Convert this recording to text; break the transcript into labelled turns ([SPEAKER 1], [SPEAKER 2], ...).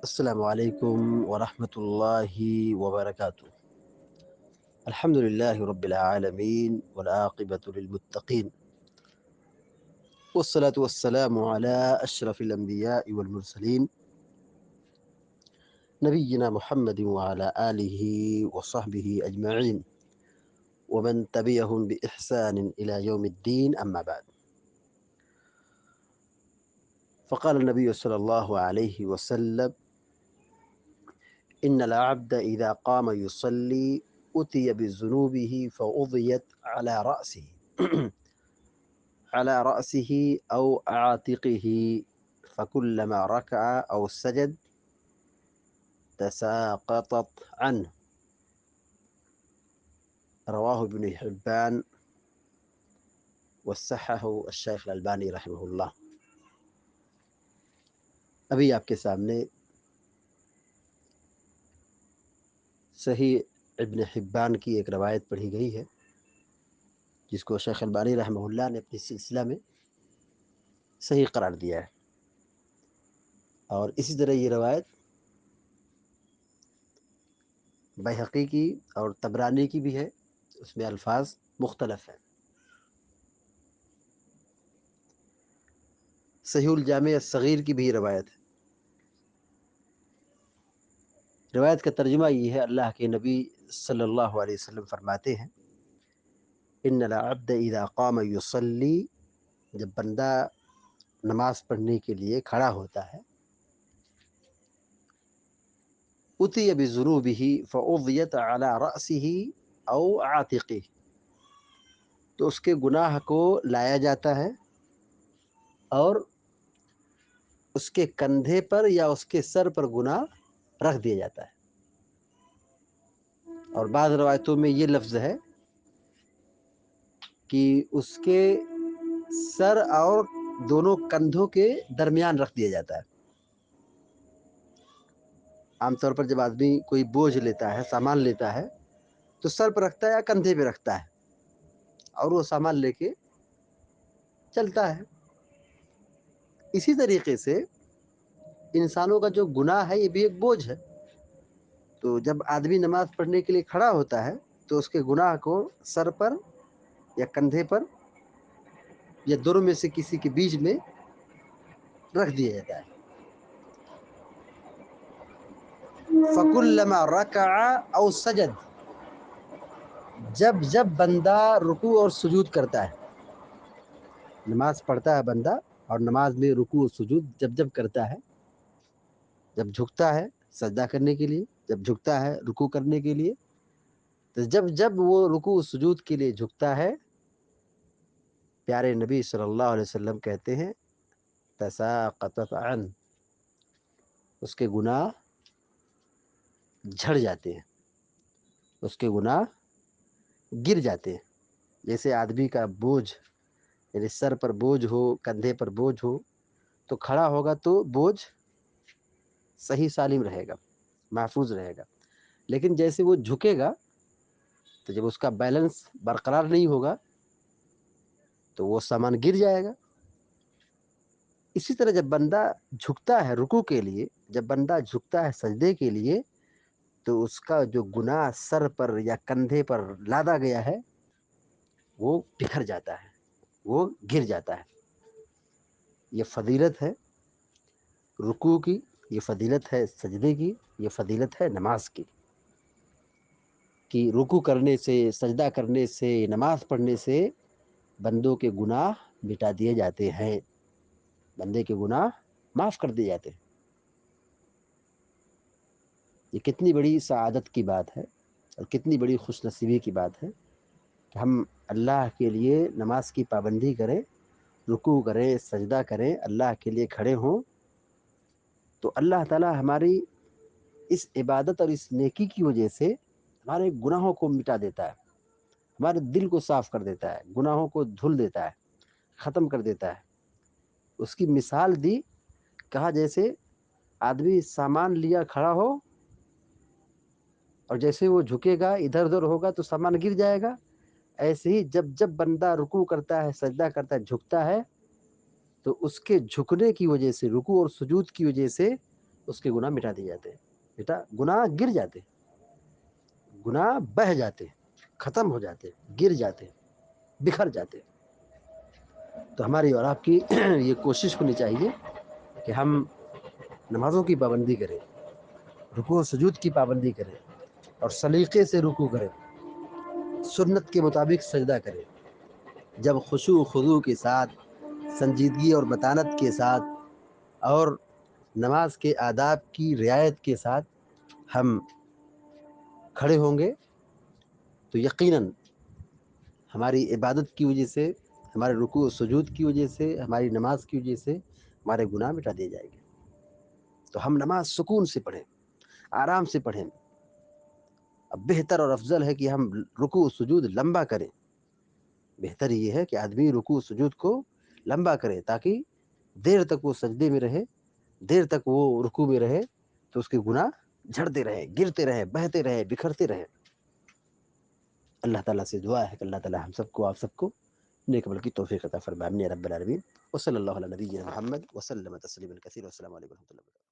[SPEAKER 1] السلام عليكم ورحمة الله وبركاته. الحمد لله رب العالمين والعاقبة للمتقين، والصلاة والسلام على أشرف الأنبياء والمرسلين نبينا محمد وعلى آله وصحبه أجمعين ومن تبعهم بإحسان إلى يوم الدين، أما بعد. فقال النبي صلى الله عليه وسلم: إن العبد إذا قام يصلي أتي بذنوبه فأضيت على رأسه على رأسه أو عاتقه، فكلما ركع أو سجد تساقطت عنه. رواه ابن حبان وصححه الشیخ الالبانی رحمہ اللہ۔ ابھی آپ کے سامنے صحیح ابن حبان کی ایک روایت پڑھی گئی ہے، جس کو شیخ البانی رحمہ اللہ نے اپنی سلسلہ میں صحیح قرار دیا ہے، اور اسی طرح یہ روایت بیہقی کی اور طبرانی کی بھی ہے، اس میں الفاظ مختلف ہیں۔ صحیح الجامع الصغیر کی بھی روایت ہے۔ روایت کا ترجمہ یہ ہے، اللہ کے نبی صلی اللہ علیہ وسلم فرماتے ہیں: ان العبد اذا قام یصلی، جب بندہ نماز پڑھنے کے لیے کھڑا ہوتا ہے، اتی بذنوبہ فاضیت علی رأسہ او عاتقہ، تو اس کے گناہ کو لایا جاتا ہے اور اس کے کندھے پر یا اس کے سر پر گناہ رکھ دیا جاتا ہے۔ اور بعض روایتوں میں یہ لفظ ہے کہ اس کے سر اور دونوں کندھوں کے درمیان رکھ دیا جاتا ہے۔ عام طور پر جب آدمی کوئی بوجھ لیتا ہے، سامان لیتا ہے، تو سر پہ رکھتا ہے یا کندھے پہ رکھتا ہے، اور وہ سامان لے کے چلتا ہے۔ اسی طریقے سے انسانوں کا جو گناہ ہے یہ بھی ایک بوجھ ہے۔ تو جب آدمی نماز پڑھنے کے لیے کھڑا ہوتا ہے تو اس کے گناہ کو سر پر یا کندھے پر یا دونوں میں سے کسی کے بیچ میں رکھ دیا جاتا ہے۔ فَكُلَّمَا رَكَعَ أَوْ سَجَدَ، جب جب بندہ رکوع اور سجود کرتا ہے، نماز پڑھتا ہے بندہ اور نماز میں رکوع اور سجود جب جب کرتا ہے، جب جھکتا ہے سجدہ کرنے کے لیے، جب جھکتا ہے رکوع کرنے کے لیے، تو جب جب وہ رکوع و سجود کے لیے جھکتا ہے، پیارے نبی صلی اللہ علیہ وسلم کہتے ہیں تساقطت عنہ، اس کے گناہ جھڑ جاتے ہیں، اس کے گناہ گر جاتے ہیں۔ جیسے آدمی کا بوجھ، یعنی سر پر بوجھ ہو، کندھے پر بوجھ ہو، تو کھڑا ہوگا تو بوجھ صحیح سالم رہے گا، محفوظ رہے گا، لیکن جیسے وہ جھکے گا تو جب اس کا بیلنس برقرار نہیں ہوگا تو وہ سامان گر جائے گا۔ اسی طرح جب بندہ جھکتا ہے رکوع کے لیے، جب بندہ جھکتا ہے سجدے کے لیے، تو اس کا جو گناہ سر پر یا کندھے پر لادا گیا ہے وہ بکھر جاتا ہے، وہ گر جاتا ہے۔ یہ فضیلت ہے رکوع کی، یہ فضیلت ہے سجدے کی، یہ فضیلت ہے نماز کی، کہ رکوع کرنے سے، سجدہ کرنے سے، نماز پڑھنے سے بندوں کے گناہ مٹا دیے جاتے ہیں، بندے کے گناہ معاف کر دیے جاتے ہیں۔ یہ کتنی بڑی سعادت کی بات ہے اور کتنی بڑی خوش نصیبی کی بات ہے کہ ہم اللہ کے لیے نماز کی پابندی کریں، رکوع کریں، سجدہ کریں، اللہ کے لیے کھڑے ہوں، تو اللہ تعالی ہماری اس عبادت اور اس نیکی کی وجہ سے ہمارے گناہوں کو مٹا دیتا ہے، ہمارے دل کو صاف کر دیتا ہے، گناہوں کو دھل دیتا ہے، ختم کر دیتا ہے۔ اس کی مثال دی، کہا جیسے آدمی سامان لیا کھڑا ہو اور جیسے وہ جھکے گا ادھر ادھر ہوگا تو سامان گر جائے گا، ایسے ہی جب جب بندہ رکوع کرتا ہے، سجدہ کرتا ہے، جھکتا ہے، تو اس کے جھکنے کی وجہ سے، رکوع اور سجود کی وجہ سے اس کے گناہ مٹا دیے جاتے ہیں. بیٹا گناہ گر جاتے، گناہ بہہ جاتے، ختم ہو جاتے، گر جاتے، بکھر جاتے. تو ہماری اور آپ کی یہ کوشش ہونی چاہیے کہ ہم نمازوں کی پابندی کریں، رکوع و سجود کی پابندی کریں، اور سلیقے سے رکوع کریں، سنت کے مطابق سجدہ کریں. جب خشوع و خضوع کے ساتھ، سنجیدگی اور متانت کے ساتھ، اور نماز کے آداب کی رعایت کے ساتھ ہم کھڑے ہوں گے تو یقیناً ہماری عبادت کی وجہ سے، ہمارے رکوع و سجود کی وجہ سے، ہماری نماز کی وجہ سے ہمارے گناہ مٹا دیے جائیں گے. تو ہم نماز سکون سے پڑھیں، آرام سے پڑھیں. اب بہتر اور افضل ہے کہ ہم رکوع و سجود لمبا کریں. بہتر یہ ہے کہ آدمی رکوع و سجود کو لمبا کرے، تاکہ دیر تک وہ سجدے میں رہے، دیر تک وہ رکوع میں رہے، تو اس کے گناہ جھڑتے رہے، گرتے رہے، بہتے رہے، بکھرتے رہے. اللہ تعالیٰ سے دعا ہے کہ اللہ تعالیٰ ہم سب کو، آپ سب کو نیک عمل کی توفیق عطا فرمائے. آمین یا رب العالمین. وصلی اللہ علی نبینا محمد وسلم تسلیما کثیرا. والسلام علیکم ورحمۃ اللہ وبرکاتہ.